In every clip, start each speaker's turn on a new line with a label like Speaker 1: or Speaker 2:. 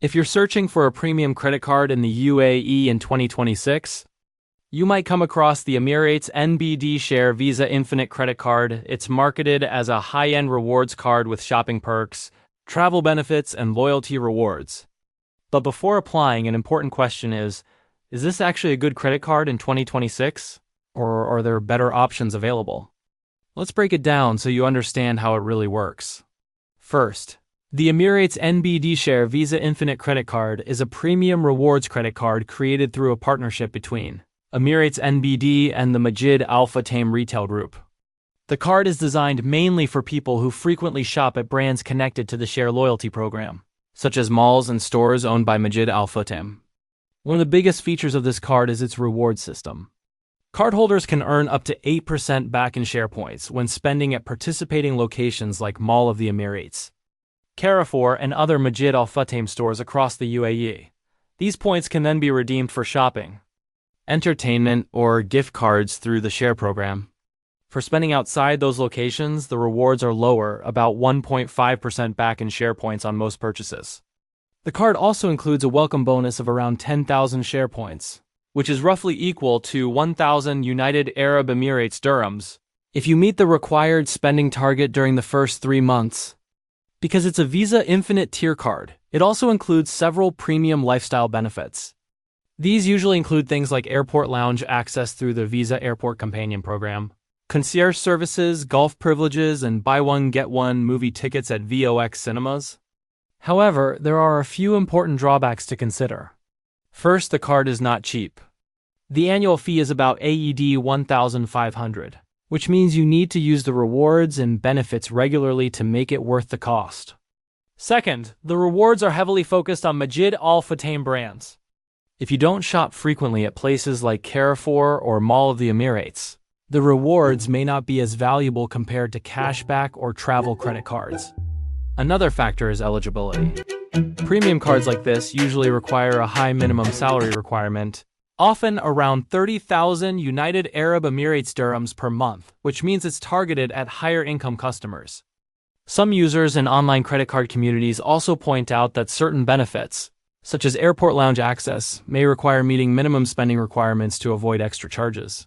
Speaker 1: If you're searching for a premium credit card in the UAE in 2026, you might come across the Emirates NBD Share Visa Infinite Credit Card. It's marketed as a high-end rewards card with shopping perks, travel benefits, and loyalty rewards. But before applying, an important question is this actually a good credit card in 2026? Or are there better options available? Let's break it down so you understand how it really works. First, the Emirates NBD Share Visa Infinite Credit Card is a premium rewards credit card created through a partnership between Emirates NBD and the Majid Al Futtaim retail group. The card is designed mainly for people who frequently shop at brands connected to the Share loyalty program, such as malls and stores owned by Majid Al Futtaim. One of the biggest features of this card is its reward system. Cardholders can earn up to 8% back in Share points when spending at participating locations like Mall of the Emirates, Carrefour, and other Majid Al Futtaim stores across the UAE. These points can then be redeemed for shopping, entertainment, or gift cards through the Share program. For spending outside those locations, the rewards are lower, about 1.5% back in Share points on most purchases. The card also includes a welcome bonus of around 10,000 Share points, which is roughly equal to 1,000 United Arab Emirates dirhams, if you meet the required spending target during the first 3 months. Because it's a Visa Infinite tier card, it also includes several premium lifestyle benefits. These usually include things like airport lounge access through the Visa Airport Companion program, concierge services, golf privileges, and buy one get one movie tickets at VOX cinemas. However, there are a few important drawbacks to consider. First, the card is not cheap. The annual fee is about AED 1,500, which means you need to use the rewards and benefits regularly to make it worth the cost. Second, the rewards are heavily focused on Majid Al Futtaim brands. If you don't shop frequently at places like Carrefour or Mall of the Emirates, the rewards may not be as valuable compared to cashback or travel credit cards. Another factor is eligibility. Premium cards like this usually require a high minimum salary requirement, often around 30,000 United Arab Emirates dirhams per month, which means it's targeted at higher income customers. Some users in online credit card communities also point out that certain benefits, such as airport lounge access, may require meeting minimum spending requirements to avoid extra charges.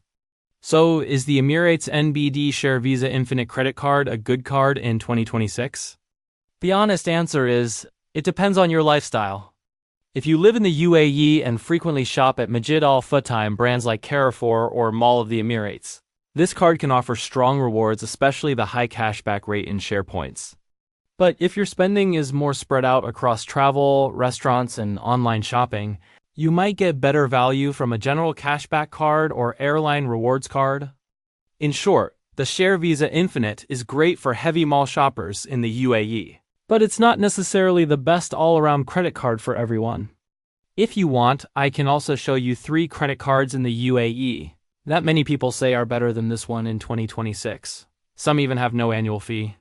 Speaker 1: So, is the Emirates NBD Share Visa Infinite Credit Card a good card in 2026? The honest answer is, it depends on your lifestyle. If you live in the UAE and frequently shop at Majid Al Futtaim brands like Carrefour or Mall of the Emirates, this card can offer strong rewards, especially the high cashback rate in Share points. But if your spending is more spread out across travel, restaurants, and online shopping, you might get better value from a general cashback card or airline rewards card. In short, the Share Visa Infinite is great for heavy mall shoppers in the UAE, but it's not necessarily the best all-around credit card for everyone. If you want, I can also show you 3 credit cards in the UAE that many people say are better than this one in 2026. Some even have no annual fee.